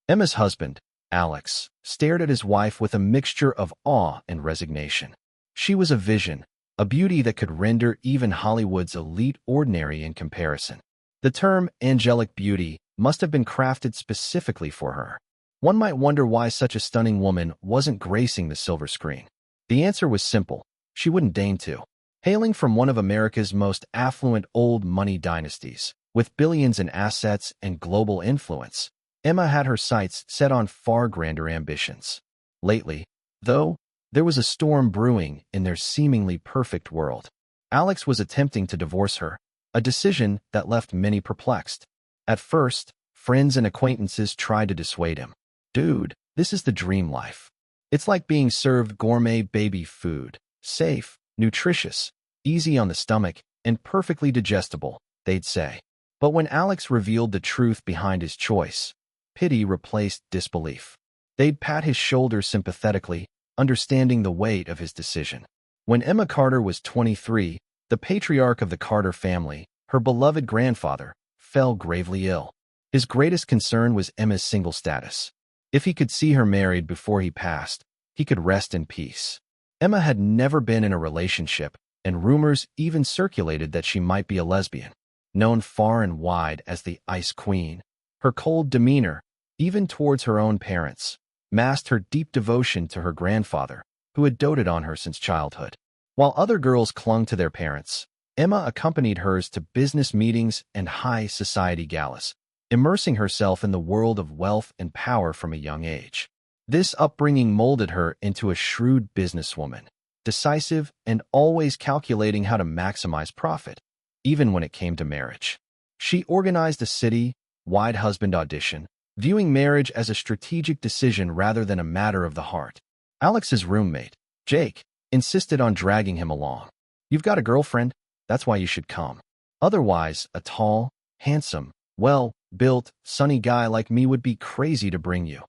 Emma's husband, Alex, stared at his wife with a mixture of awe and resignation. She was a vision, a beauty that could render even Hollywood's elite ordinary in comparison. The term angelic beauty must have been crafted specifically for her. One might wonder why such a stunning woman wasn't gracing the silver screen. The answer was simple: she wouldn't deign to. Hailing from one of America's most affluent old money dynasties, with billions in assets and global influence, Emma had her sights set on far grander ambitions. Lately, though, there was a storm brewing in their seemingly perfect world. Alex was attempting to divorce her, a decision that left many perplexed. At first, friends and acquaintances tried to dissuade him. "Dude, this is the dream life. It's like being served gourmet baby food, safe, nutritious, easy on the stomach, and perfectly digestible," they'd say. But when Alex revealed the truth behind his choice, pity replaced disbelief. They'd pat his shoulder sympathetically, understanding the weight of his decision. When Emma Carter was 23, the patriarch of the Carter family, her beloved grandfather, fell gravely ill. His greatest concern was Emma's single status. If he could see her married before he passed, he could rest in peace. Emma had never been in a relationship, and rumors even circulated that she might be a lesbian. Known far and wide as the Ice Queen, her cold demeanor, even towards her own parents, masked her deep devotion to her grandfather, who had doted on her since childhood. While other girls clung to their parents, Emma accompanied hers to business meetings and high society galas, immersing herself in the world of wealth and power from a young age. This upbringing molded her into a shrewd businesswoman, decisive and always calculating how to maximize profit, even when it came to marriage. She organized a city-wide husband audition, viewing marriage as a strategic decision rather than a matter of the heart. Alex's roommate, Jake, insisted on dragging him along. "You've got a girlfriend? That's why you should come. Otherwise, a tall, handsome, well-built, sunny guy like me would be crazy to bring you."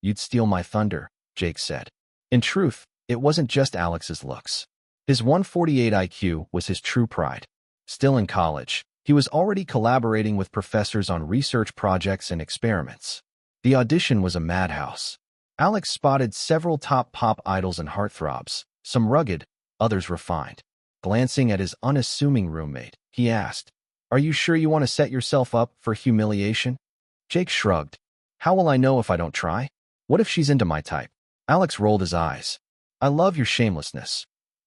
"You'd steal my thunder," Jake said. In truth, it wasn't just Alex's looks. His 148 IQ was his true pride. Still in college, he was already collaborating with professors on research projects and experiments. The audition was a madhouse. Alex spotted several top pop idols and heartthrobs, some rugged, others refined. Glancing at his unassuming roommate, he asked, "Are you sure you want to set yourself up for humiliation?" Jake shrugged. "How will I know if I don't try? What if she's into my type?" Alex rolled his eyes. "I love your shamelessness.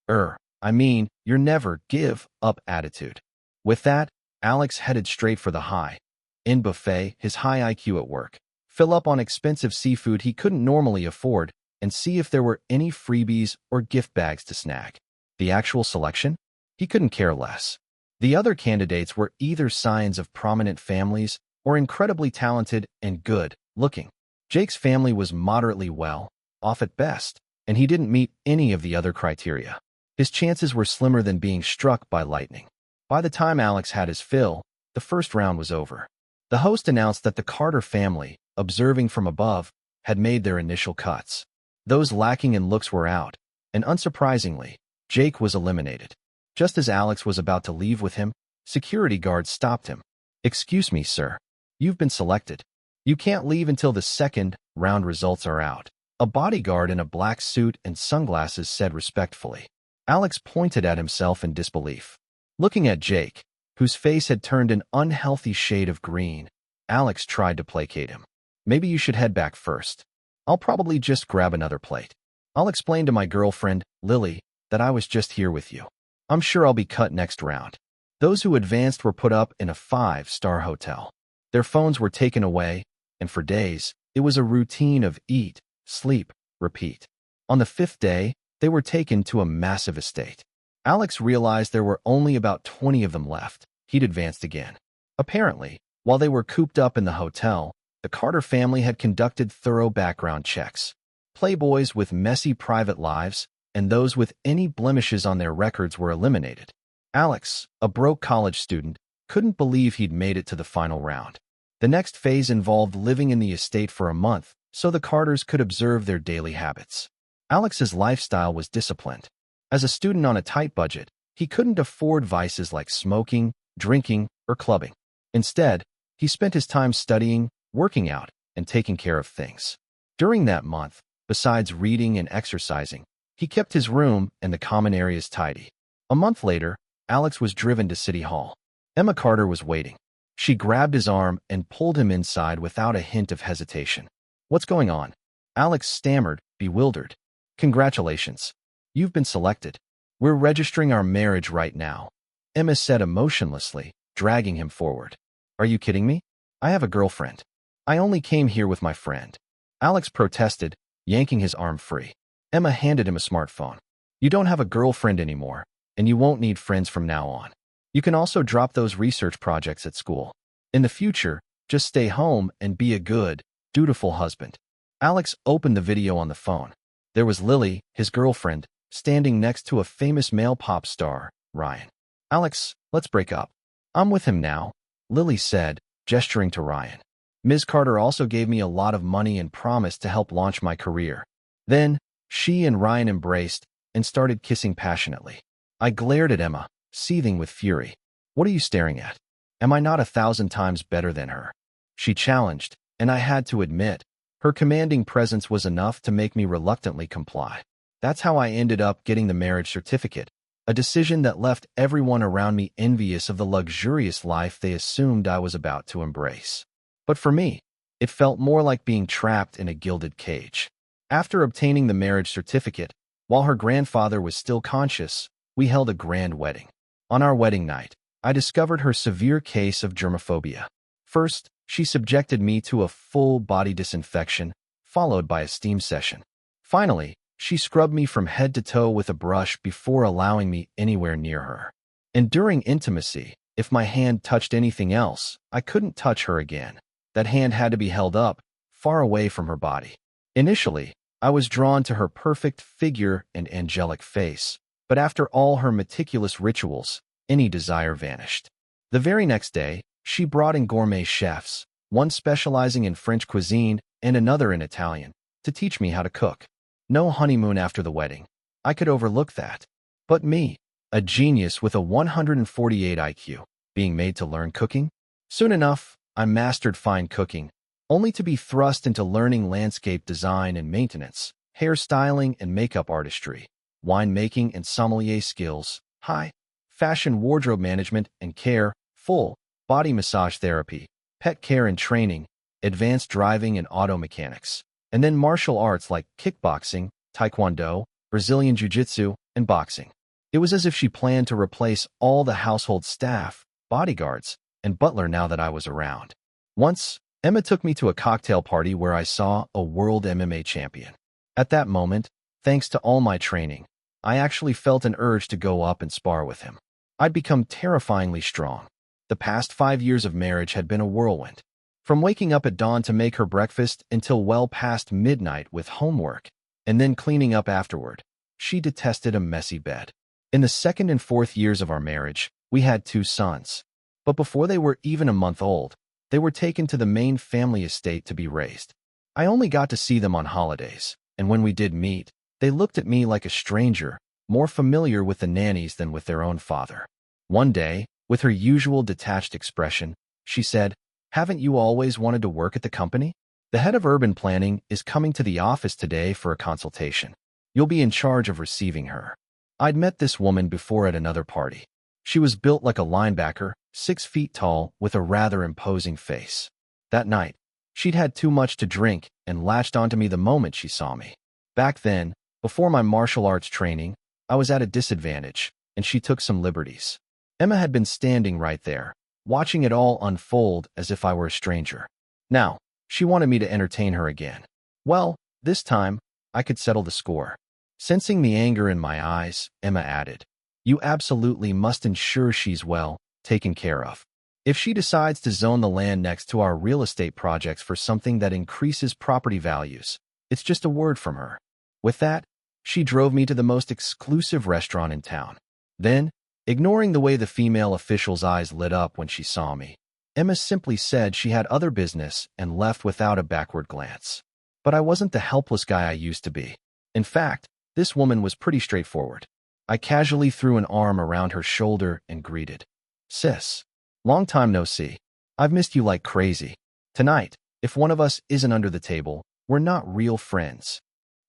I mean, your never give up attitude." With that, Alex headed straight for the high-end buffet, his high IQ at work, fill up on expensive seafood he couldn't normally afford, and see if there were any freebies or gift bags to snag. The actual selection? He couldn't care less. The other candidates were either scions of prominent families or incredibly talented and good-looking. Jake's family was moderately well-off at best, and he didn't meet any of the other criteria. His chances were slimmer than being struck by lightning. By the time Alex had his fill, the first round was over. The host announced that the Carter family, observing from above, had made their initial cuts. Those lacking in looks were out, and unsurprisingly, Jake was eliminated. Just as Alex was about to leave with him, security guards stopped him. "Excuse me, sir. You've been selected. You can't leave until the second round results are out," a bodyguard in a black suit and sunglasses said respectfully. Alex pointed at himself in disbelief. Looking at Jake, whose face had turned an unhealthy shade of green, Alex tried to placate him. "Maybe you should head back first. I'll probably just grab another plate. I'll explain to my girlfriend, Lily, that I was just here with you. I'm sure I'll be cut next round." Those who advanced were put up in a 5-star hotel. Their phones were taken away, and for days, it was a routine of eat, sleep, repeat. On the 5th day, they were taken to a massive estate. Alex realized there were only about 20 of them left. He'd advanced again. Apparently, while they were cooped up in the hotel, the Carter family had conducted thorough background checks. Playboys with messy private lives and those with any blemishes on their records were eliminated. Alex, a broke college student, couldn't believe he'd made it to the final round. The next phase involved living in the estate for a month so the Carters could observe their daily habits. Alex's lifestyle was disciplined. As a student on a tight budget, he couldn't afford vices like smoking, drinking, or clubbing. Instead, he spent his time studying, working out, and taking care of things. During that month, besides reading and exercising, he kept his room and the common areas tidy. A month later, Alex was driven to City Hall. Emma Carter was waiting. She grabbed his arm and pulled him inside without a hint of hesitation. "What's going on?" Alex stammered, bewildered. "Congratulations. You've been selected. We're registering our marriage right now," Emma said emotionlessly, dragging him forward. "Are you kidding me? I have a girlfriend. I only came here with my friend." Alex protested, yanking his arm free. Emma handed him a smartphone. "You don't have a girlfriend anymore, and you won't need friends from now on. You can also drop those research projects at school. In the future, just stay home and be a good, dutiful husband." Alex opened the video on the phone. There was Lily, his girlfriend, standing next to a famous male pop star, Ryan. "Alex, let's break up. I'm with him now," Lily said, gesturing to Ryan. "Ms. Carter also gave me a lot of money and promised to help launch my career." Then, she and Ryan embraced and started kissing passionately. I glared at Emma, seething with fury. "What are you staring at? Am I not 1,000 times better than her?" She challenged, and I had to admit, her commanding presence was enough to make me reluctantly comply. That's how I ended up getting the marriage certificate, a decision that left everyone around me envious of the luxurious life they assumed I was about to embrace. But for me, it felt more like being trapped in a gilded cage. After obtaining the marriage certificate, while her grandfather was still conscious, we held a grand wedding. On our wedding night, I discovered her severe case of germophobia. First, she subjected me to a full body disinfection, followed by a steam session. Finally, she scrubbed me from head to toe with a brush before allowing me anywhere near her. And during intimacy, if my hand touched anything else, I couldn't touch her again. That hand had to be held up, far away from her body. Initially, I was drawn to her perfect figure and angelic face, but after all her meticulous rituals, any desire vanished. The very next day, she brought in gourmet chefs, one specializing in French cuisine and another in Italian, to teach me how to cook. No honeymoon after the wedding. I could overlook that. But me, a genius with a 148 IQ, being made to learn cooking? Soon enough, I mastered fine cooking, only to be thrust into learning landscape design and maintenance, hairstyling and makeup artistry, winemaking and sommelier skills, high fashion wardrobe management and care, full body massage therapy, pet care and training, advanced driving and auto mechanics, and then martial arts like kickboxing, taekwondo, Brazilian jiu-jitsu, and boxing. It was as if she planned to replace all the household staff, bodyguards, and butler now that I was around. Once, Emma took me to a cocktail party where I saw a world MMA champion. At that moment, thanks to all my training, I actually felt an urge to go up and spar with him. I'd become terrifyingly strong. The past 5 years of marriage had been a whirlwind. From waking up at dawn to make her breakfast until well past midnight with homework, and then cleaning up afterward, she detested a messy bed. In the 2nd and 4th years of our marriage, we had 2 sons. But before they were even a month old, they were taken to the main family estate to be raised. I only got to see them on holidays, and when we did meet, they looked at me like a stranger, more familiar with the nannies than with their own father. One day, with her usual detached expression, she said, "Haven't you always wanted to work at the company? The head of urban planning is coming to the office today for a consultation. You'll be in charge of receiving her." I'd met this woman before at another party. She was built like a linebacker, 6 feet tall, with a rather imposing face. That night, she'd had too much to drink and latched onto me the moment she saw me. Back then, before my martial arts training, I was at a disadvantage, and she took some liberties. Emma had been standing right there, watching it all unfold as if I were a stranger. Now, she wanted me to entertain her again. Well, this time, I could settle the score. Sensing the anger in my eyes, Emma added, "You absolutely must ensure she's well taken care of. If she decides to zone the land next to our real estate projects for something that increases property values, it's just a word from her." With that, she drove me to the most exclusive restaurant in town. Then, ignoring the way the female official's eyes lit up when she saw me, Emma simply said she had other business and left without a backward glance. But I wasn't the helpless guy I used to be. In fact, this woman was pretty straightforward. I casually threw an arm around her shoulder and greeted, "Sis, long time no see. I've missed you like crazy. Tonight, If one of us isn't under the table, we're not real friends.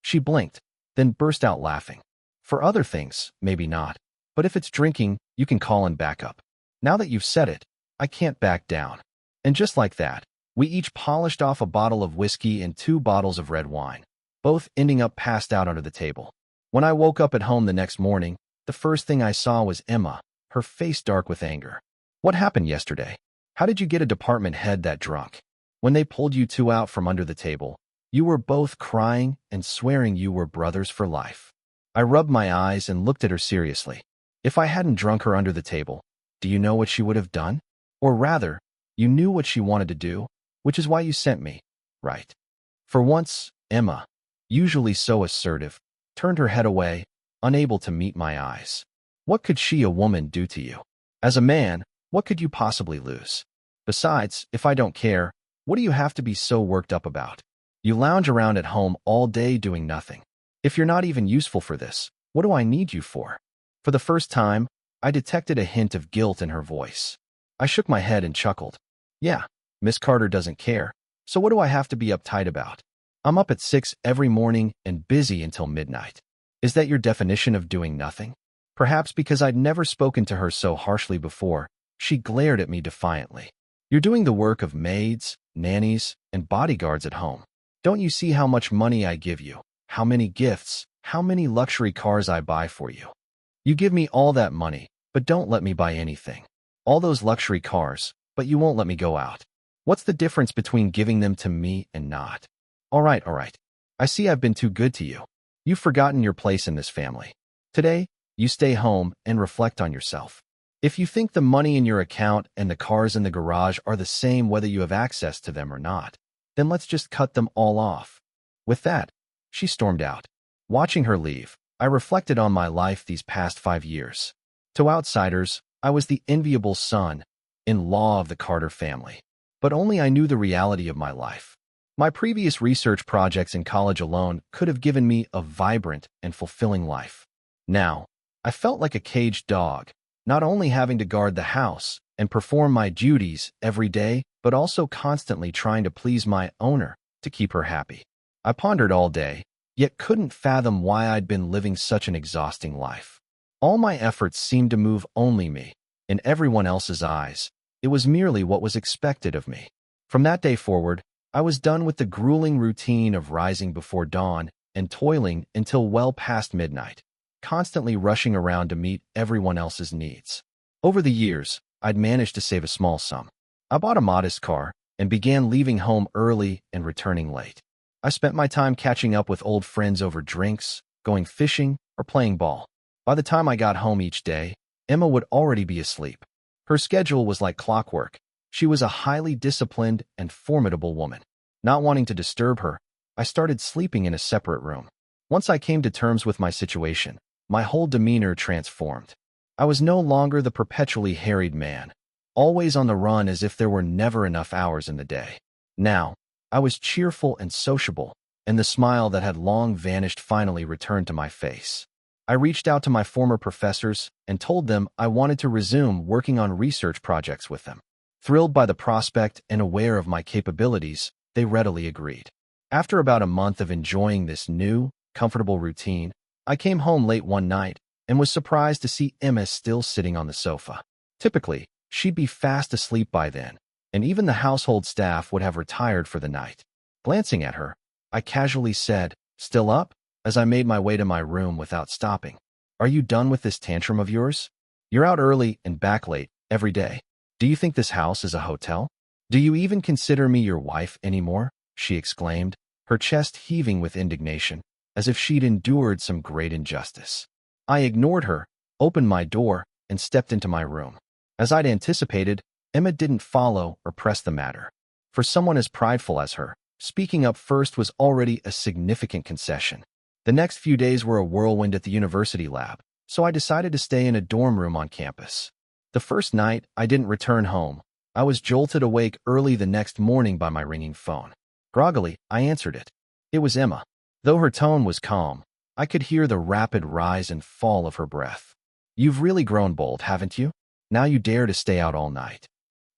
She blinked, then burst out laughing. For other things, maybe not. But if it's drinking, you can call in backup. Now that you've said it, I can't back down. And just like that, we each polished off a bottle of whiskey and 2 bottles of red wine, both ending up passed out under the table. When I woke up at home the next morning, the first thing I saw was Emma, her face dark with anger. What happened yesterday? How did you get a department head that drunk? When they pulled you two out from under the table, you were both crying and swearing you were brothers for life. I rubbed my eyes and looked at her seriously. If I hadn't drunk her under the table, do you know what she would have done? Or rather, you knew what she wanted to do, which is why you sent me, right? For once, Emma, usually so assertive, turned her head away, unable to meet my eyes. What could she, a woman, do to you? As a man, what could you possibly lose? Besides, if I don't care, what do you have to be so worked up about? You lounge around at home all day doing nothing. If you're not even useful for this, what do I need you for? For the first time, I detected a hint of guilt in her voice. I shook my head and chuckled. Yeah, Miss Carter doesn't care, so what do I have to be uptight about? I'm up at 6 every morning and busy until midnight. Is that your definition of doing nothing? Perhaps because I'd never spoken to her so harshly before, she glared at me defiantly. You're doing the work of maids, nannies, and bodyguards at home. Don't you see how much money I give you, how many gifts, how many luxury cars I buy for you? You give me all that money, but don't let me buy anything. All those luxury cars, but you won't let me go out. What's the difference between giving them to me and not? All right. I see I've been too good to you. You've forgotten your place in this family. Today, you stay home and reflect on yourself. If you think the money in your account and the cars in the garage are the same whether you have access to them or not, then let's just cut them all off. With that, she stormed out. Watching her leave, I reflected on my life these past 5 years. To outsiders, I was the enviable son-in-law of the Carter family. But only I knew the reality of my life. My previous research projects in college alone could have given me a vibrant and fulfilling life. Now, I felt like a caged dog, not only having to guard the house and perform my duties every day, but also constantly trying to please my owner to keep her happy. I pondered all day, yet couldn't fathom why I'd been living such an exhausting life. All my efforts seemed to move only me. In everyone else's eyes, it was merely what was expected of me. From that day forward, I was done with the grueling routine of rising before dawn and toiling until well past midnight, constantly rushing around to meet everyone else's needs. Over the years, I'd managed to save a small sum. I bought a modest car and began leaving home early and returning late. I spent my time catching up with old friends over drinks, going fishing, or playing ball. By the time I got home each day, Emma would already be asleep. Her schedule was like clockwork. She was a highly disciplined and formidable woman. Not wanting to disturb her, I started sleeping in a separate room. Once I came to terms with my situation, my whole demeanor transformed. I was no longer the perpetually harried man, always on the run as if there were never enough hours in the day. Now, I was cheerful and sociable, and the smile that had long vanished finally returned to my face. I reached out to my former professors and told them I wanted to resume working on research projects with them. Thrilled by the prospect and aware of my capabilities, they readily agreed. After about a month of enjoying this new, comfortable routine, I came home late one night and was surprised to see Emma still sitting on the sofa. Typically, she'd be fast asleep by then, and even the household staff would have retired for the night. Glancing at her, I casually said, "Still up?" as I made my way to my room without stopping. "Are you done with this tantrum of yours? You're out early and back late every day. Do you think this house is a hotel? Do you even consider me your wife anymore?" she exclaimed, her chest heaving with indignation, as if she'd endured some great injustice. I ignored her, opened my door, and stepped into my room. As I'd anticipated, Emma didn't follow or press the matter. For someone as prideful as her, speaking up first was already a significant concession. The next few days were a whirlwind at the university lab, so I decided to stay in a dorm room on campus. The first night, I didn't return home. I was jolted awake early the next morning by my ringing phone. Groggily, I answered it. It was Emma. Though her tone was calm, I could hear the rapid rise and fall of her breath. "You've really grown bold, haven't you? Now you dare to stay out all night.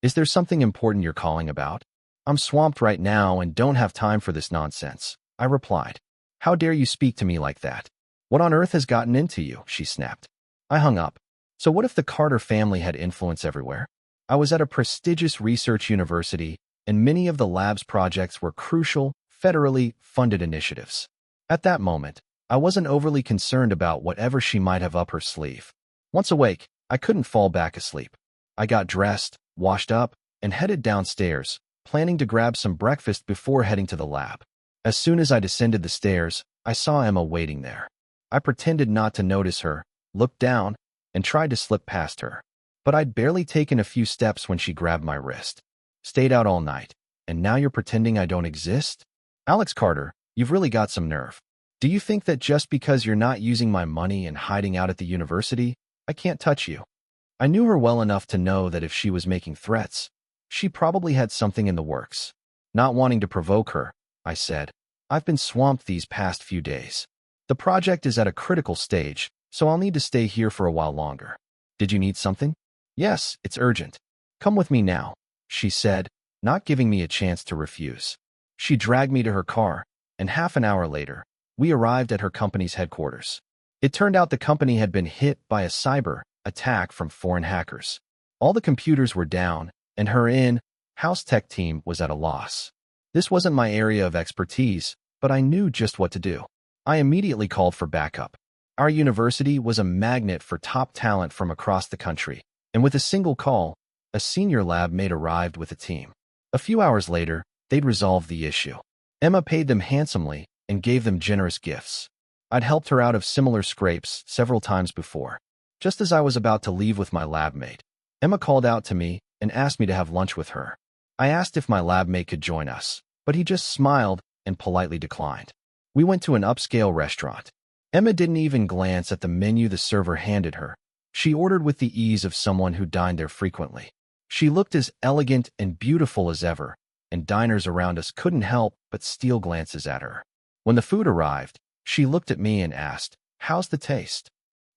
Is there something important you're calling about?" I'm swamped right now and don't have time for this nonsense, I replied. How dare you speak to me like that? What on earth has gotten into you? She snapped. I hung up. So what if the Carter family had influence everywhere? I was at a prestigious research university, and many of the lab's projects were crucial, federally funded initiatives. At that moment, I wasn't overly concerned about whatever she might have up her sleeve. Once awake, I couldn't fall back asleep. I got dressed, washed up, and headed downstairs, planning to grab some breakfast before heading to the lab. As soon as I descended the stairs, I saw Emma waiting there. I pretended not to notice her, looked down, and tried to slip past her. But I'd barely taken a few steps when she grabbed my wrist. Stayed out all night, and now you're pretending I don't exist? Alex Carter, you've really got some nerve. Do you think that just because you're not using my money and hiding out at the university, I can't touch you? I knew her well enough to know that if she was making threats, she probably had something in the works. Not wanting to provoke her, I said, I've been swamped these past few days. The project is at a critical stage, so I'll need to stay here for a while longer. Did you need something? Yes, it's urgent. Come with me now, she said, not giving me a chance to refuse. She dragged me to her car, and half an hour later, we arrived at her company's headquarters. It turned out the company had been hit by a cyber attack from foreign hackers. All the computers were down, and her in-house tech team was at a loss. This wasn't my area of expertise, but I knew just what to do. I immediately called for backup. Our university was a magnet for top talent from across the country, and with a single call, a senior lab mate arrived with a team. A few hours later, they'd resolved the issue. Emma paid them handsomely and gave them generous gifts. I'd helped her out of similar scrapes several times before. Just as I was about to leave with my lab mate, Emma called out to me and asked me to have lunch with her. I asked if my lab mate could join us, but he just smiled and politely declined. We went to an upscale restaurant. Emma didn't even glance at the menu the server handed her. She ordered with the ease of someone who dined there frequently. She looked as elegant and beautiful as ever, and diners around us couldn't help but steal glances at her. When the food arrived, she looked at me and asked, "How's the taste?"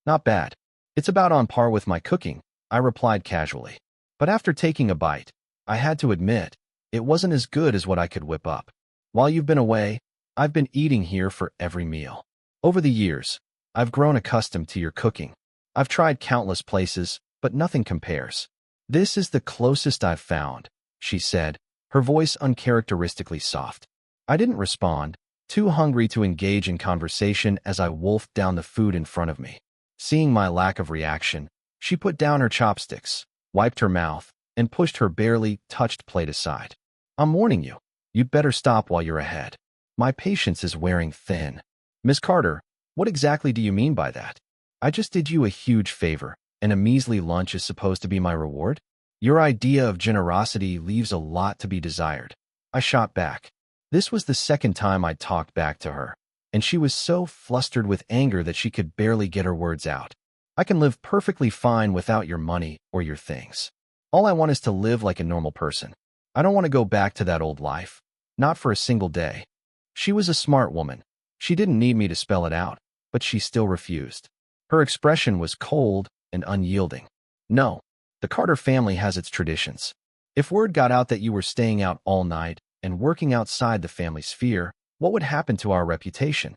"Not bad. It's about on par with my cooking," I replied casually. But after taking a bite, I had to admit, it wasn't as good as what I could whip up. While you've been away, I've been eating here for every meal. Over the years, I've grown accustomed to your cooking. I've tried countless places, but nothing compares. This is the closest I've found, she said, her voice uncharacteristically soft. I didn't respond, too hungry to engage in conversation as I wolfed down the food in front of me. Seeing my lack of reaction, she put down her chopsticks, wiped her mouth, and pushed her barely touched plate aside. "I'm warning you. You'd better stop while you're ahead. My patience is wearing thin." "Miss Carter, what exactly do you mean by that? I just did you a huge favor, and a measly lunch is supposed to be my reward? Your idea of generosity leaves a lot to be desired." I shot back. This was the second time I'd talked back to her, and she was so flustered with anger that she could barely get her words out. "I can live perfectly fine without your money or your things. All I want is to live like a normal person. I don't want to go back to that old life. Not for a single day." She was a smart woman. She didn't need me to spell it out, but she still refused. Her expression was cold and unyielding. "No, the Carter family has its traditions. If word got out that you were staying out all night and working outside the family sphere, what would happen to our reputation?"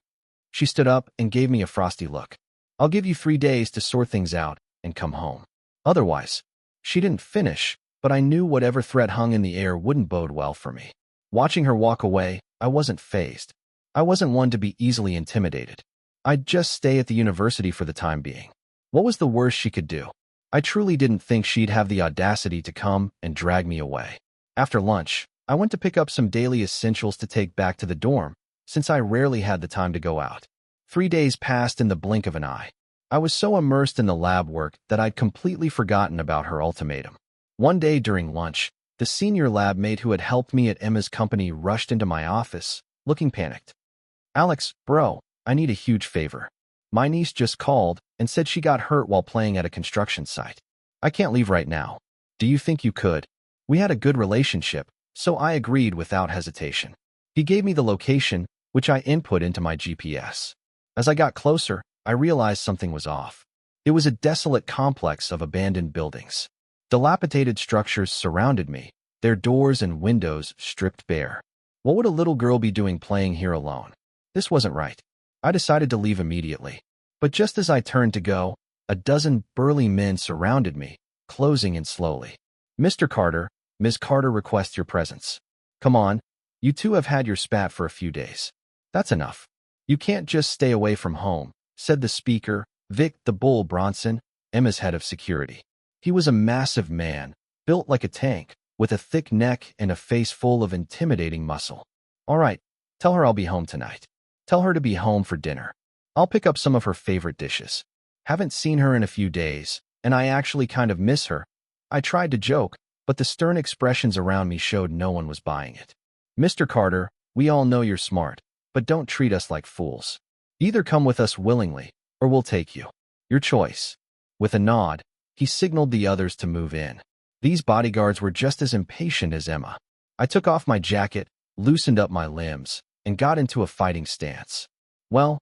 She stood up and gave me a frosty look. "I'll give you 3 days to sort things out and come home. Otherwise," she didn't finish, but I knew whatever threat hung in the air wouldn't bode well for me. Watching her walk away, I wasn't fazed. I wasn't one to be easily intimidated. I'd just stay at the university for the time being. What was the worst she could do? I truly didn't think she'd have the audacity to come and drag me away. After lunch, I went to pick up some daily essentials to take back to the dorm, since I rarely had the time to go out. 3 days passed in the blink of an eye. I was so immersed in the lab work that I'd completely forgotten about her ultimatum. One day during lunch, the senior lab mate who had helped me at Emma's company rushed into my office, looking panicked. "Alex, bro, I need a huge favor. My niece just called and said she got hurt while playing at a construction site. I can't leave right now. Do you think you could?" We had a good relationship, so I agreed without hesitation. He gave me the location, which I input into my GPS. As I got closer, I realized something was off. It was a desolate complex of abandoned buildings. Dilapidated structures surrounded me, their doors and windows stripped bare. What would a little girl be doing playing here alone? This wasn't right. I decided to leave immediately. But just as I turned to go, a dozen burly men surrounded me, closing in slowly. Mr. Carter, Miss Carter requests your presence. Come on, you two have had your spat for a few days. That's enough. You can't just stay away from home, said the speaker, Vic the Bull Bronson, Emma's head of security. He was a massive man, built like a tank, with a thick neck and a face full of intimidating muscle. All right, tell her I'll be home tonight. Tell her to be home for dinner. I'll pick up some of her favorite dishes. Haven't seen her in a few days, and I actually kind of miss her. I tried to joke, but the stern expressions around me showed no one was buying it. Mr. Carter, we all know you're smart, but don't treat us like fools. Either come with us willingly, or we'll take you. Your choice. With a nod, he signaled the others to move in. These bodyguards were just as impatient as Emma. I took off my jacket, loosened up my limbs, and got into a fighting stance. Well,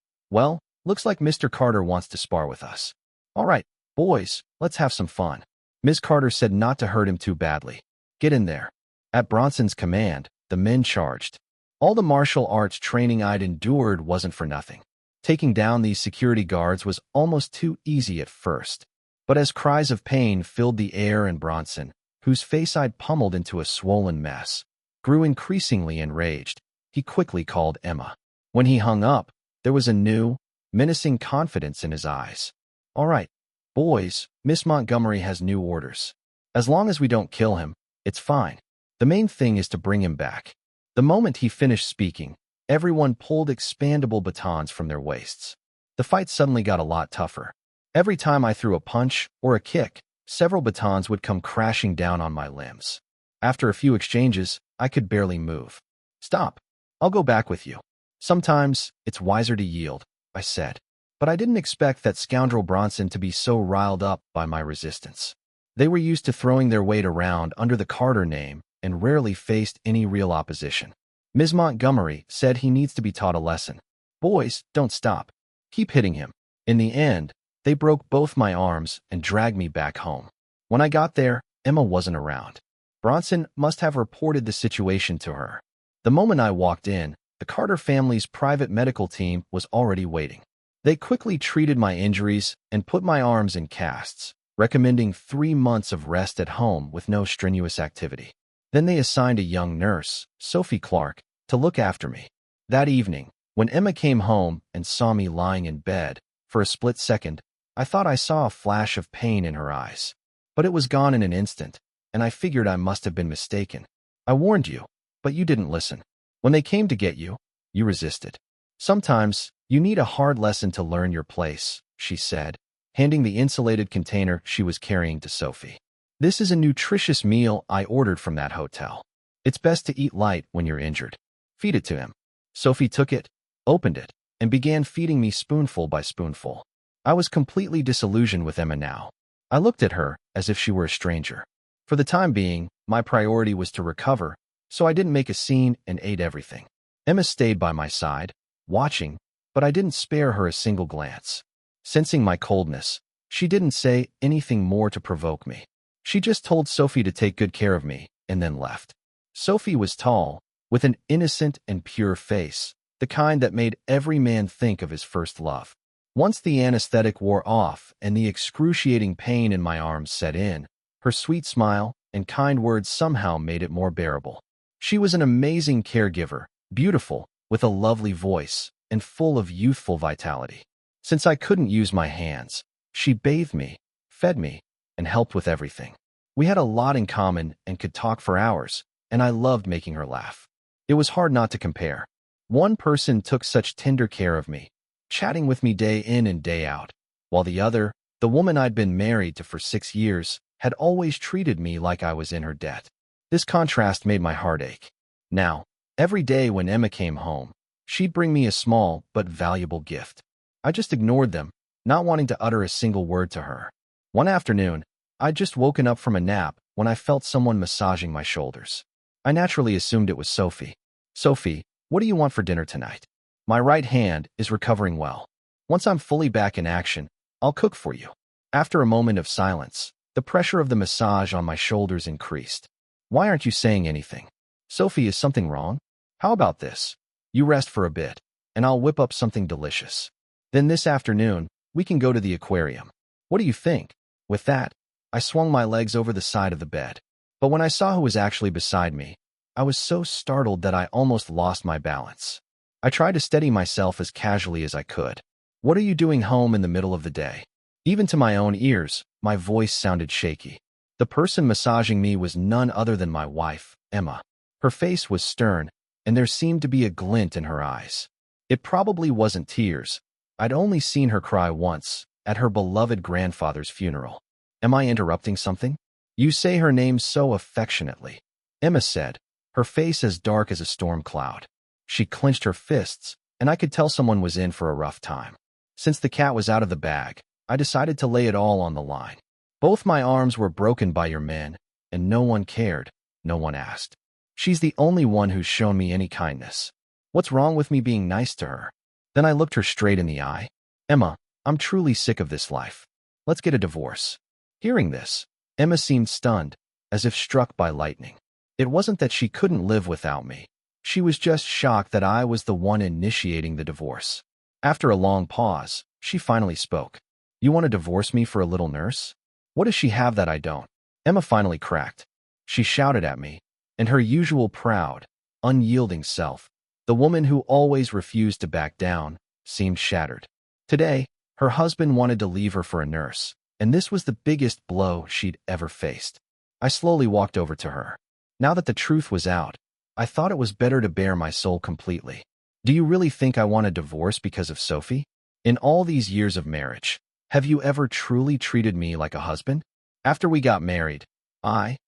looks like Mr. Carter wants to spar with us. All right, boys, let's have some fun. Ms. Carter said not to hurt him too badly. Get in there. At Bronson's command, the men charged. All the martial arts training I'd endured wasn't for nothing. Taking down these security guards was almost too easy at first. But as cries of pain filled the air and Bronson, whose face I'd pummeled into a swollen mess, grew increasingly enraged, he quickly called Emma. When he hung up, there was a new, menacing confidence in his eyes. All right, boys, Miss Montgomery has new orders. As long as we don't kill him, it's fine. The main thing is to bring him back. The moment he finished speaking, everyone pulled expandable batons from their waists. The fight suddenly got a lot tougher. Every time I threw a punch or a kick, several batons would come crashing down on my limbs. After a few exchanges, I could barely move. Stop. I'll go back with you. Sometimes it's wiser to yield, I said. But I didn't expect that scoundrel Bronson to be so riled up by my resistance. They were used to throwing their weight around under the Carter name and rarely faced any real opposition. Ms. Montgomery said he needs to be taught a lesson. Boys, don't stop. Keep hitting him. In the end, they broke both my arms and dragged me back home. When I got there, Emma wasn't around. Bronson must have reported the situation to her. The moment I walked in, the Carter family's private medical team was already waiting. They quickly treated my injuries and put my arms in casts, recommending 3 months of rest at home with no strenuous activity. Then they assigned a young nurse, Sophie Clark, to look after me. That evening, when Emma came home and saw me lying in bed, for a split second, I thought I saw a flash of pain in her eyes. But it was gone in an instant, and I figured I must have been mistaken. I warned you, but you didn't listen. When they came to get you, you resisted. Sometimes, you need a hard lesson to learn your place, she said, handing the insulated container she was carrying to Sophie. This is a nutritious meal I ordered from that hotel. It's best to eat light when you're injured. Feed it to him. Sophie took it, opened it, and began feeding me spoonful by spoonful. I was completely disillusioned with Emma now. I looked at her as if she were a stranger. For the time being, my priority was to recover, so I didn't make a scene and ate everything. Emma stayed by my side, watching, but I didn't spare her a single glance. Sensing my coldness, she didn't say anything more to provoke me. She just told Sophie to take good care of me, and then left. Sophie was tall, with an innocent and pure face, the kind that made every man think of his first love. Once the anesthetic wore off and the excruciating pain in my arms set in, her sweet smile and kind words somehow made it more bearable. She was an amazing caregiver, beautiful, with a lovely voice, and full of youthful vitality. Since I couldn't use my hands, she bathed me, fed me, and helped with everything. We had a lot in common and could talk for hours, and I loved making her laugh. It was hard not to compare. One person took such tender care of me, chatting with me day in and day out, while the other, the woman I'd been married to for 6 years, had always treated me like I was in her debt. This contrast made my heart ache. Now, every day when Emma came home, she'd bring me a small but valuable gift. I just ignored them, not wanting to utter a single word to her. One afternoon, I'd just woken up from a nap when I felt someone massaging my shoulders. I naturally assumed it was Sophie. Sophie, what do you want for dinner tonight? My right hand is recovering well. Once I'm fully back in action, I'll cook for you. After a moment of silence, the pressure of the massage on my shoulders increased. Why aren't you saying anything? Sophie, is something wrong? How about this? You rest for a bit, and I'll whip up something delicious. Then this afternoon, we can go to the aquarium. What do you think? With that, I swung my legs over the side of the bed. But when I saw who was actually beside me, I was so startled that I almost lost my balance. I tried to steady myself as casually as I could. What are you doing home in the middle of the day? Even to my own ears, my voice sounded shaky. The person massaging me was none other than my wife, Emma. Her face was stern, and there seemed to be a glint in her eyes. It probably wasn't tears. I'd only seen her cry once, at her beloved grandfather's funeral. Am I interrupting something? You say her name so affectionately, Emma said, her face as dark as a storm cloud. She clenched her fists, and I could tell someone was in for a rough time. Since the cat was out of the bag, I decided to lay it all on the line. Both my arms were broken by your men, and no one cared, no one asked. She's the only one who's shown me any kindness. What's wrong with me being nice to her? Then I looked her straight in the eye. Emma, I'm truly sick of this life. Let's get a divorce. Hearing this, Emma seemed stunned, as if struck by lightning. It wasn't that she couldn't live without me. She was just shocked that I was the one initiating the divorce. After a long pause, she finally spoke. You want to divorce me for a little nurse? What does she have that I don't? Emma finally cracked. She shouted at me, and her usual proud, unyielding self, the woman who always refused to back down, seemed shattered. Today, her husband wanted to leave her for a nurse, and this was the biggest blow she'd ever faced. I slowly walked over to her. Now that the truth was out, I thought it was better to bare my soul completely. Do you really think I want a divorce because of Sophie? In all these years of marriage, have you ever truly treated me like a husband? After we got married,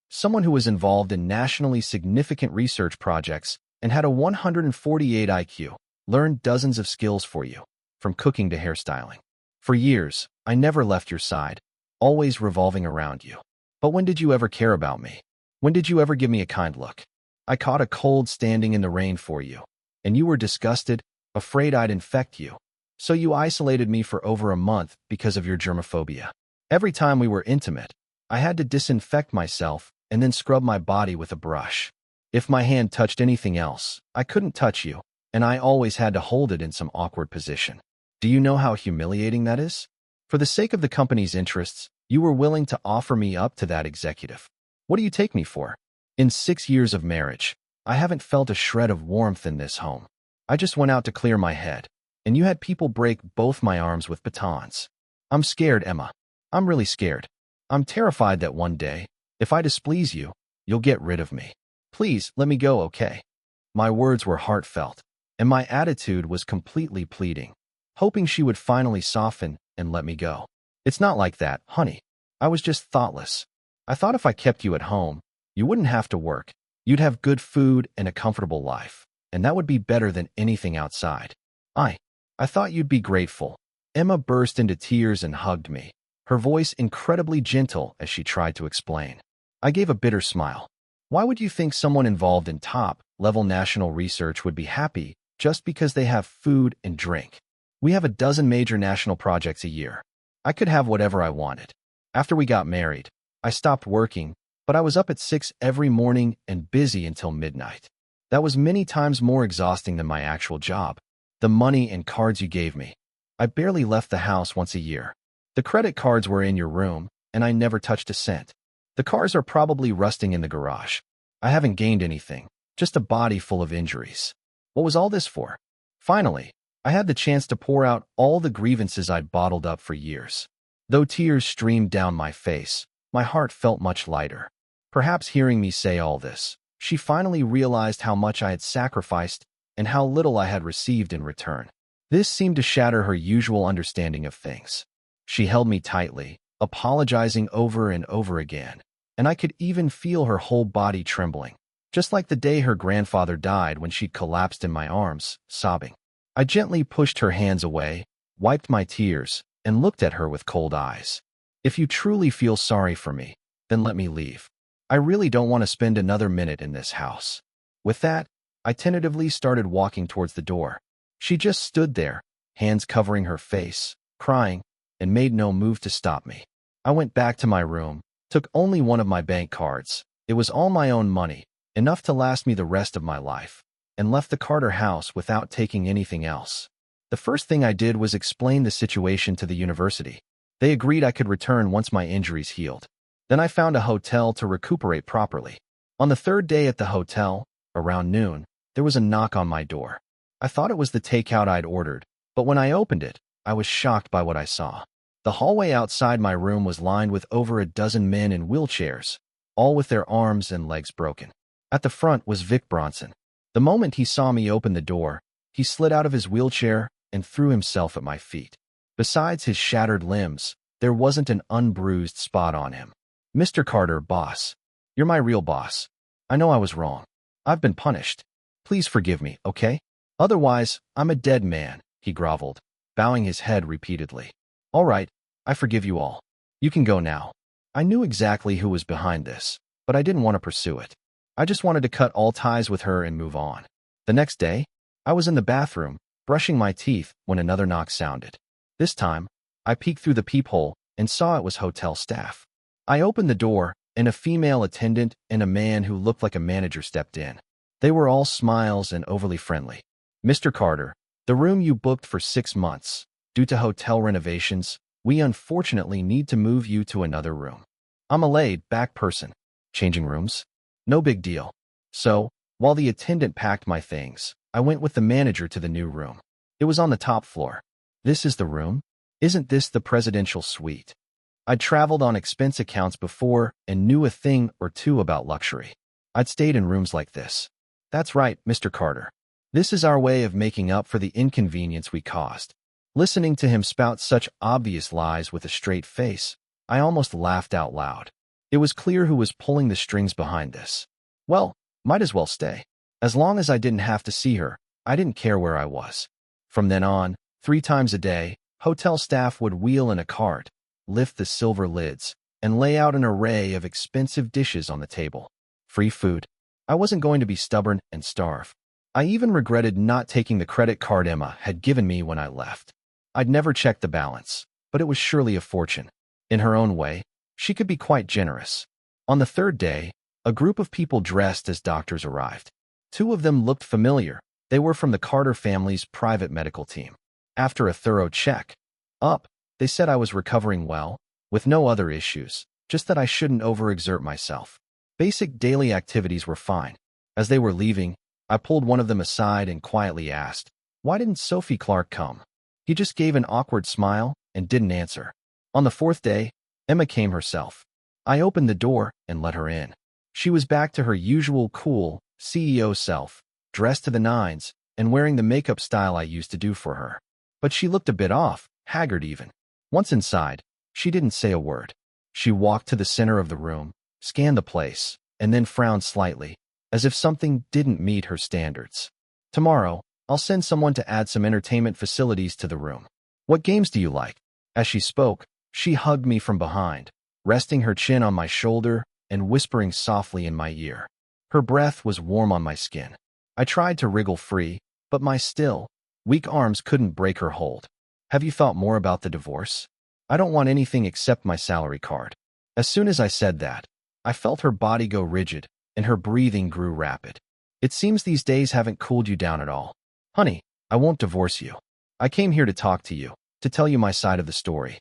someone who was involved in nationally significant research projects and had a 148 IQ, learned dozens of skills for you, from cooking to hairstyling. For years, I never left your side, always revolving around you. But when did you ever care about me? When did you ever give me a kind look? I caught a cold standing in the rain for you, and you were disgusted, afraid I'd infect you. So you isolated me for over a month because of your germophobia. Every time we were intimate, I had to disinfect myself and then scrub my body with a brush. If my hand touched anything else, I couldn't touch you, and I always had to hold it in some awkward position. Do you know how humiliating that is? For the sake of the company's interests, you were willing to offer me up to that executive. What do you take me for? In 6 years of marriage, I haven't felt a shred of warmth in this home. I just went out to clear my head, and you had people break both my arms with batons. I'm scared, Emma. I'm really scared. I'm terrified that one day, if I displease you, you'll get rid of me. Please, let me go, okay? My words were heartfelt, and my attitude was completely pleading, hoping she would finally soften and let me go. It's not like that, honey. I was just thoughtless. I thought if I kept you at home, you wouldn't have to work. You'd have good food and a comfortable life, and that would be better than anything outside. I thought you'd be grateful. Emma burst into tears and hugged me, her voice incredibly gentle as she tried to explain. I gave a bitter smile. Why would you think someone involved in top-level national research would be happy just because they have food and drink? We have a dozen major national projects a year. I could have whatever I wanted. After we got married, I stopped working, but I was up at 6 every morning and busy until midnight. That was many times more exhausting than my actual job. The money and cards you gave me. I barely left the house once a year. The credit cards were in your room, and I never touched a cent. The cars are probably rusting in the garage. I haven't gained anything, just a body full of injuries. What was all this for? Finally, I had the chance to pour out all the grievances I'd bottled up for years. Though tears streamed down my face, my heart felt much lighter. Perhaps hearing me say all this, she finally realized how much I had sacrificed and how little I had received in return. This seemed to shatter her usual understanding of things. She held me tightly, apologizing over and over again, and I could even feel her whole body trembling, just like the day her grandfather died when she'd collapsed in my arms, sobbing. I gently pushed her hands away, wiped my tears, and looked at her with cold eyes. If you truly feel sorry for me, then let me leave. I really don't want to spend another minute in this house. With that, I tentatively started walking towards the door. She just stood there, hands covering her face, crying, and made no move to stop me. I went back to my room, took only one of my bank cards. It was all my own money, enough to last me the rest of my life, and left the Carter house without taking anything else. The first thing I did was explain the situation to the university. They agreed I could return once my injuries healed. Then I found a hotel to recuperate properly. On the third day at the hotel, around noon, there was a knock on my door. I thought it was the takeout I'd ordered, but when I opened it, I was shocked by what I saw. The hallway outside my room was lined with over a dozen men in wheelchairs, all with their arms and legs broken. At the front was Vic Bronson. The moment he saw me open the door, he slid out of his wheelchair and threw himself at my feet. Besides his shattered limbs, there wasn't an unbruised spot on him. "Mr. Carter, boss. You're my real boss. I know I was wrong. I've been punished. Please forgive me, okay? Otherwise, I'm a dead man," he groveled, bowing his head repeatedly. "All right, I forgive you all. You can go now." I knew exactly who was behind this, but I didn't want to pursue it. I just wanted to cut all ties with her and move on. The next day, I was in the bathroom, brushing my teeth, when another knock sounded. This time, I peeked through the peephole and saw it was hotel staff. I opened the door, and a female attendant and a man who looked like a manager stepped in. They were all smiles and overly friendly. "Mr. Carter, the room you booked for 6 months. Due to hotel renovations, we unfortunately need to move you to another room." I'm a laid-back person. Changing rooms? No big deal. So, while the attendant packed my things, I went with the manager to the new room. It was on the top floor. "This is the room? Isn't this the presidential suite?" I'd traveled on expense accounts before and knew a thing or two about luxury. I'd stayed in rooms like this. "That's right, Mr. Carter. This is our way of making up for the inconvenience we caused." Listening to him spout such obvious lies with a straight face, I almost laughed out loud. It was clear who was pulling the strings behind this. Well, might as well stay. As long as I didn't have to see her, I didn't care where I was. From then on, 3 times a day, hotel staff would wheel in a cart, lift the silver lids, and lay out an array of expensive dishes on the table. Free food. I wasn't going to be stubborn and starve. I even regretted not taking the credit card Emma had given me when I left. I'd never checked the balance, but it was surely a fortune. In her own way, she could be quite generous. On the third day, a group of people dressed as doctors arrived. 2 of them looked familiar. They were from the Carter family's private medical team. After a thorough check, they said I was recovering well, with no other issues, just that I shouldn't overexert myself. Basic daily activities were fine. As they were leaving, I pulled one of them aside and quietly asked, "Why didn't Sophie Clark come?" He just gave an awkward smile and didn't answer. On the 4th day, Emma came herself. I opened the door and let her in. She was back to her usual cool, CEO self, dressed to the nines, and wearing the makeup style I used to do for her. But she looked a bit off, haggard even. Once inside, she didn't say a word. She walked to the center of the room, scanned the place, and then frowned slightly, as if something didn't meet her standards. "Tomorrow, I'll send someone to add some entertainment facilities to the room. What games do you like?" As she spoke, she hugged me from behind, resting her chin on my shoulder and whispering softly in my ear. Her breath was warm on my skin. I tried to wriggle free, but my still, weak arms couldn't break her hold. "Have you thought more about the divorce? I don't want anything except my salary card." As soon as I said that, I felt her body go rigid, and her breathing grew rapid. "It seems these days haven't cooled you down at all. Honey, I won't divorce you. I came here to talk to you, to tell you my side of the story."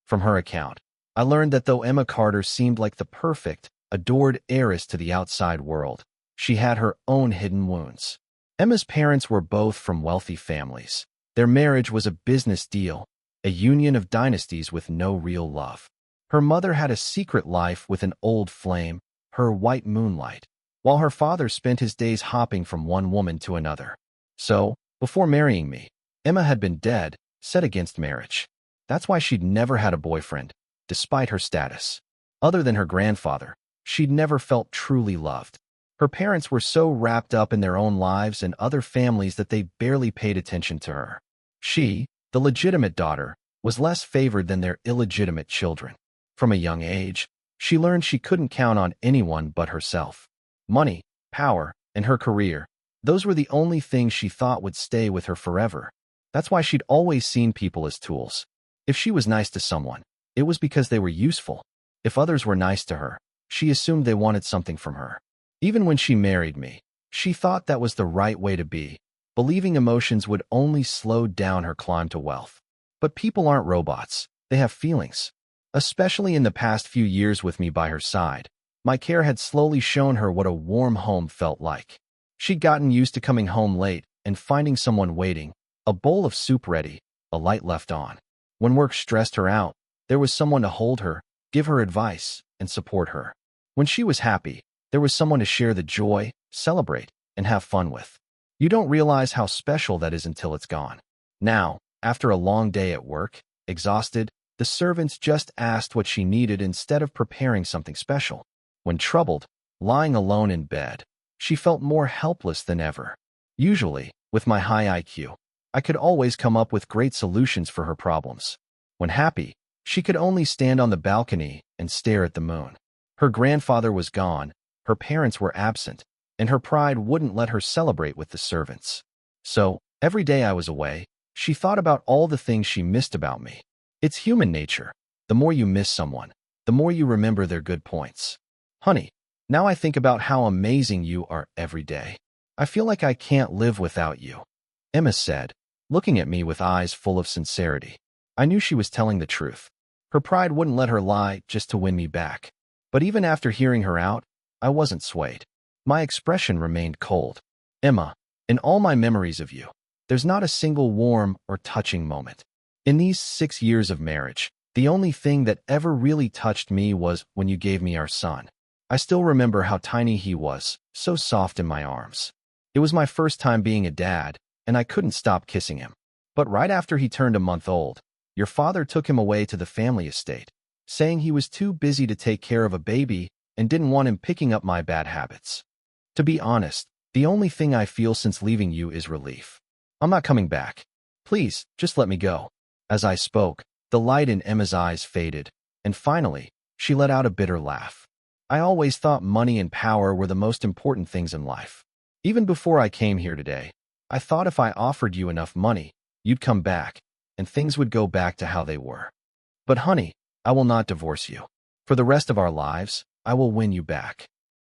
From her account, I learned that though Emma Carter seemed like the perfect, adored heiress to the outside world, she had her own hidden wounds. Emma's parents were both from wealthy families. Their marriage was a business deal, a union of dynasties with no real love. Her mother had a secret life with an old flame, her white moonlight, while her father spent his days hopping from one woman to another. So, before marrying me, Emma had been dead, set against marriage. That's why she'd never had a boyfriend, despite her status. Other than her grandfather, she'd never felt truly loved. Her parents were so wrapped up in their own lives and other families that they barely paid attention to her. She, the legitimate daughter, was less favored than their illegitimate children. From a young age, she learned she couldn't count on anyone but herself. Money, power, and her career, those were the only things she thought would stay with her forever. That's why she'd always seen people as tools. If she was nice to someone, it was because they were useful. If others were nice to her, She assumed they wanted something from her. Even when she married me, she thought that was the right way to be, believing emotions would only slow down her climb to wealth. But people aren't robots. They have feelings. Especially in the past few years with me by her side, my care had slowly shown her what a warm home felt like. She'd gotten used to coming home late and finding someone waiting, a bowl of soup ready, a light left on. When work stressed her out, there was someone to hold her, give her advice, and support her. When she was happy, there was someone to share the joy, celebrate, and have fun with. You don't realize how special that is until it's gone. Now, after a long day at work, exhausted, the servants just asked what she needed instead of preparing something special. When troubled, lying alone in bed, she felt more helpless than ever. Usually, with my high IQ, I could always come up with great solutions for her problems. When happy, she could only stand on the balcony and stare at the moon. Her grandfather was gone, her parents were absent, and her pride wouldn't let her celebrate with the servants. So, every day I was away, she thought about all the things she missed about me. It's human nature. The more you miss someone, the more you remember their good points. Honey, now I think about how amazing you are every day. I feel like I can't live without you. Emma said, looking at me with eyes full of sincerity. I knew she was telling the truth. Her pride wouldn't let her lie just to win me back. But even after hearing her out, I wasn't swayed. My expression remained cold. Emma, in all my memories of you, there's not a single warm or touching moment. In these 6 years of marriage, the only thing that ever really touched me was when you gave me our son. I still remember how tiny he was, so soft in my arms. It was my first time being a dad, and I couldn't stop kissing him. But right after he turned a month old, your father took him away to the family estate, saying he was too busy to take care of a baby and didn't want him picking up my bad habits. To be honest, the only thing I feel since leaving you is relief. I'm not coming back. Please, just let me go. As I spoke, the light in Emma's eyes faded, and finally, she let out a bitter laugh. I always thought money and power were the most important things in life. Even before I came here today, I thought if I offered you enough money, you'd come back, and things would go back to how they were. But honey, I will not divorce you. For the rest of our lives, I will win you back.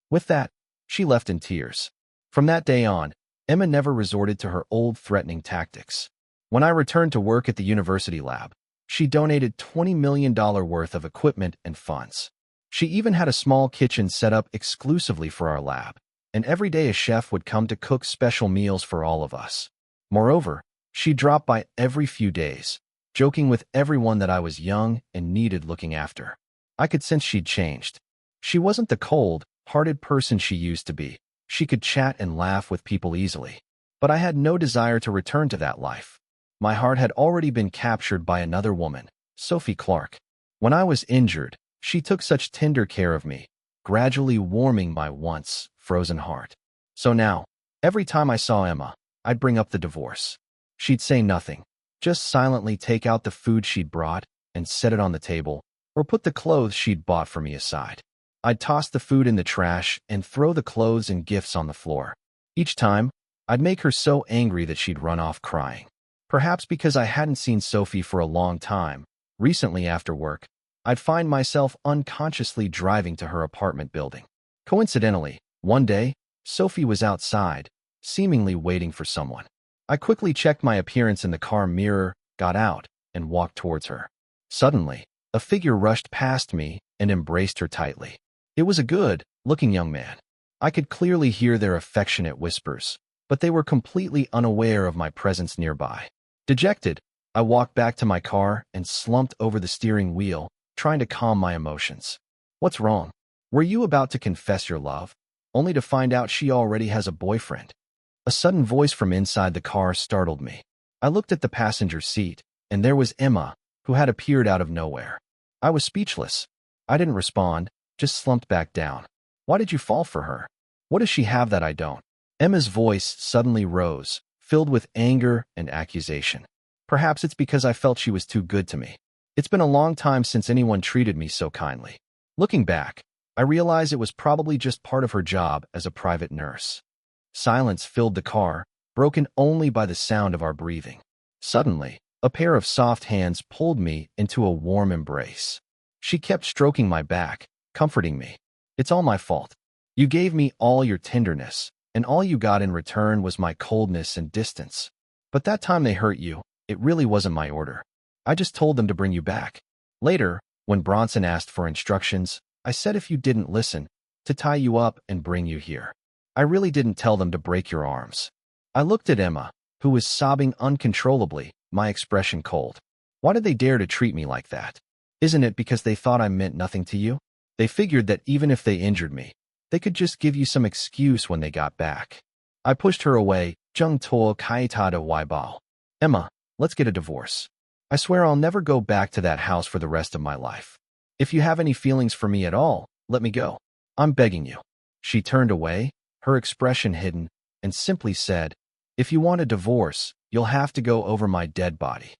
With that, she left in tears. From that day on, Emma never resorted to her old threatening tactics. When I returned to work at the university lab, she donated $20 million worth of equipment and funds. She even had a small kitchen set up exclusively for our lab, and every day a chef would come to cook special meals for all of us. Moreover, she dropped by every few days, joking with everyone that I was young and needed looking after. I could sense she'd changed. She wasn't the cold-hearted person she used to be. She could chat and laugh with people easily. But I had no desire to return to that life. My heart had already been captured by another woman, Sophie Clark. When I was injured, she took such tender care of me, gradually warming my once frozen heart. So now, every time I saw Emma, I'd bring up the divorce. She'd say nothing, just silently take out the food she'd brought and set it on the table, or put the clothes she'd bought for me aside. I'd toss the food in the trash and throw the clothes and gifts on the floor. Each time, I'd make her so angry that she'd run off crying. Perhaps because I hadn't seen Sophie for a long time, recently after work, I'd find myself unconsciously driving to her apartment building. Coincidentally, one day, Sophie was outside, seemingly waiting for someone. I quickly checked my appearance in the car mirror, got out, and walked towards her. Suddenly, a figure rushed past me and embraced her tightly. It was a good-looking young man. I could clearly hear their affectionate whispers, but they were completely unaware of my presence nearby. Dejected, I walked back to my car and slumped over the steering wheel, trying to calm my emotions. What's wrong? Were you about to confess your love, only to find out she already has a boyfriend? A sudden voice from inside the car startled me. I looked at the passenger seat, and there was Emma, who had appeared out of nowhere. I was speechless. I didn't respond, just slumped back down. Why did you fall for her? What does she have that I don't? Emma's voice suddenly rose, filled with anger and accusation. Perhaps it's because I felt she was too good to me. It's been a long time since anyone treated me so kindly. Looking back, I realized it was probably just part of her job as a private nurse. Silence filled the car, broken only by the sound of our breathing. Suddenly, a pair of soft hands pulled me into a warm embrace. She kept stroking my back, comforting me. It's all my fault. You gave me all your tenderness, and all you got in return was my coldness and distance. But that time they hurt you, it really wasn't my order. I just told them to bring you back. Later, when Bronson asked for instructions, I said if you didn't listen, to tie you up and bring you here. I really didn't tell them to break your arms. I looked at Emma, who was sobbing uncontrollably, my expression cold. Why did they dare to treat me like that? Isn't it because they thought I meant nothing to you? They figured that even if they injured me, they could just give you some excuse when they got back. I pushed her away, Zheng Tuo Kaita de Waibao. Emma, let's get a divorce. I swear I'll never go back to that house for the rest of my life. If you have any feelings for me at all, let me go. I'm begging you. She turned away, her expression hidden, and simply said, if you want a divorce, you'll have to go over my dead body.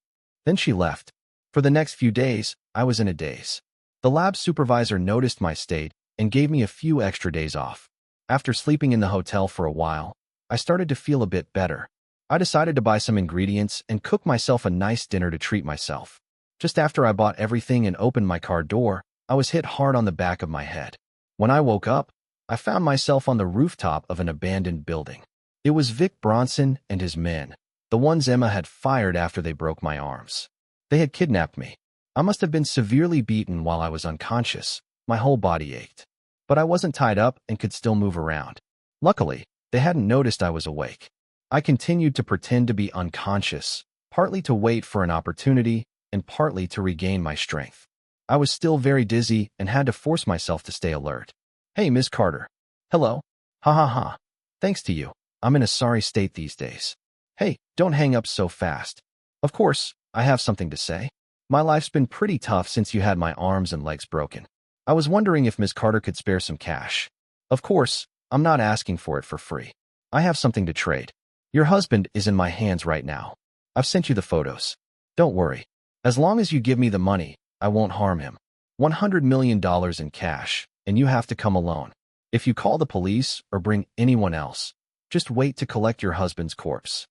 Then she left. For the next few days, I was in a daze. The lab supervisor noticed my state and gave me a few extra days off. After sleeping in the hotel for a while, I started to feel a bit better. I decided to buy some ingredients and cook myself a nice dinner to treat myself. Just after I bought everything and opened my car door, I was hit hard on the back of my head. When I woke up, I found myself on the rooftop of an abandoned building. It was Vic Bronson and his men, the ones Emma had fired after they broke my arms. They had kidnapped me. I must have been severely beaten while I was unconscious. My whole body ached. But I wasn't tied up and could still move around. Luckily, they hadn't noticed I was awake. I continued to pretend to be unconscious, partly to wait for an opportunity and partly to regain my strength. I was still very dizzy and had to force myself to stay alert. Hey, Miss Carter. Hello. Ha ha ha. Thanks to you, I'm in a sorry state these days. Hey, don't hang up so fast. Of course, I have something to say. My life's been pretty tough since you had my arms and legs broken. I was wondering if Miss Carter could spare some cash. Of course, I'm not asking for it for free. I have something to trade. Your husband is in my hands right now. I've sent you the photos. Don't worry. As long as you give me the money, I won't harm him. $100 million in cash, and you have to come alone. If you call the police or bring anyone else, just wait to collect your husband's corpse.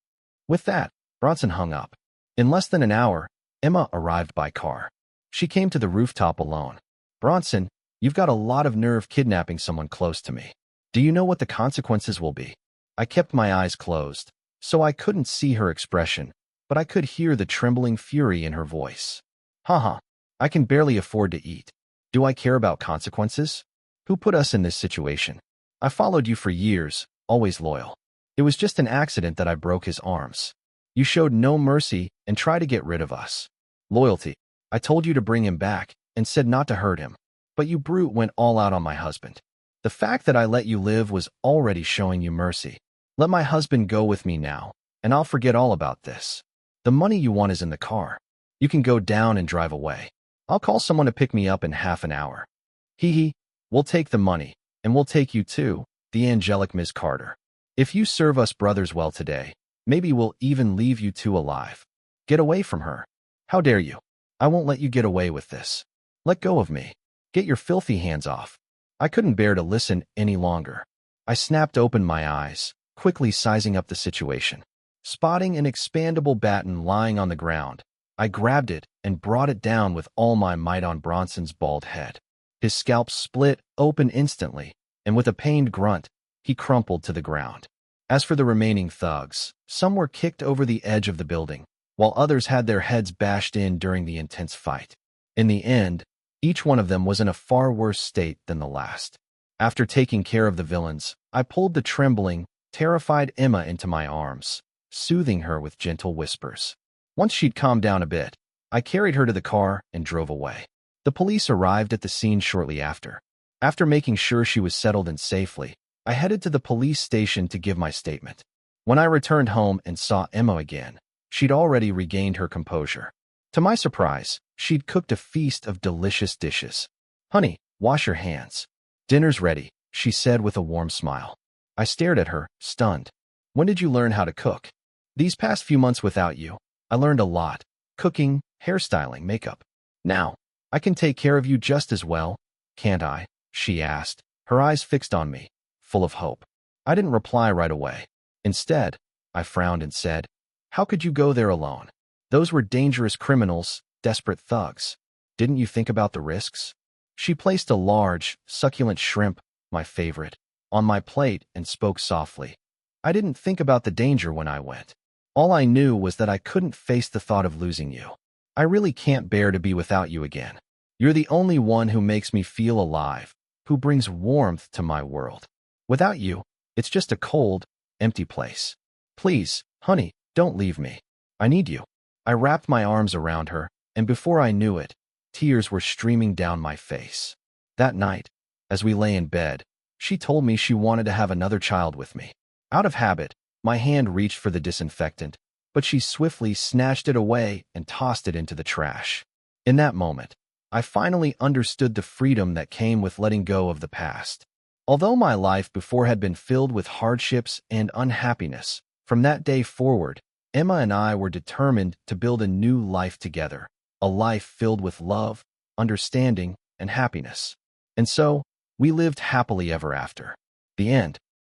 With that, Bronson hung up. In less than an hour, Emma arrived by car. She came to the rooftop alone. Bronson, you've got a lot of nerve kidnapping someone close to me. Do you know what the consequences will be? I kept my eyes closed, so I couldn't see her expression, but I could hear the trembling fury in her voice. Haha, I can barely afford to eat. Do I care about consequences? Who put us in this situation? I followed you for years, always loyal. It was just an accident that I broke his arms. You showed no mercy and tried to get rid of us. Loyalty. I told you to bring him back and said not to hurt him, but you brute went all out on my husband. The fact that I let you live was already showing you mercy. Let my husband go with me now, and I'll forget all about this. The money you want is in the car. You can go down and drive away. I'll call someone to pick me up in half an hour. Hee hee, we'll take the money, and we'll take you too, the angelic Miss Carter. If you serve us brothers well today, maybe we'll even leave you two alive. Get away from her. How dare you? I won't let you get away with this. Let go of me. Get your filthy hands off. I couldn't bear to listen any longer. I snapped open my eyes, quickly sizing up the situation. Spotting an expandable baton lying on the ground, I grabbed it and brought it down with all my might on Bronson's bald head. His scalp split open instantly, and with a pained grunt, he crumpled to the ground. As for the remaining thugs, some were kicked over the edge of the building, while others had their heads bashed in during the intense fight. In the end, each one of them was in a far worse state than the last. After taking care of the villains, I pulled the trembling, terrified Emma into my arms, soothing her with gentle whispers. Once she'd calmed down a bit, I carried her to the car and drove away. The police arrived at the scene shortly after. After making sure she was settled in safely, I headed to the police station to give my statement. When I returned home and saw Emma again, she'd already regained her composure. To my surprise, she'd cooked a feast of delicious dishes. Honey, wash your hands. Dinner's ready, she said with a warm smile. I stared at her, stunned. When did you learn how to cook? These past few months without you, I learned a lot. Cooking, hairstyling, makeup. Now, I can take care of you just as well, can't I? She asked, her eyes fixed on me, full of hope. I didn't reply right away. Instead, I frowned and said, how could you go there alone? Those were dangerous criminals, desperate thugs. Didn't you think about the risks? She placed a large, succulent shrimp, my favorite, on my plate and spoke softly. I didn't think about the danger when I went. All I knew was that I couldn't face the thought of losing you. I really can't bear to be without you again. You're the only one who makes me feel alive, who brings warmth to my world. Without you, it's just a cold, empty place. Please, honey, don't leave me. I need you. I wrapped my arms around her, and before I knew it, tears were streaming down my face. That night, as we lay in bed, she told me she wanted to have another child with me. Out of habit, my hand reached for the disinfectant, but she swiftly snatched it away and tossed it into the trash. In that moment, I finally understood the freedom that came with letting go of the past. Although my life before had been filled with hardships and unhappiness, from that day forward, Emma and I were determined to build a new life together, a life filled with love, understanding, and happiness. And so, we lived happily ever after. The end.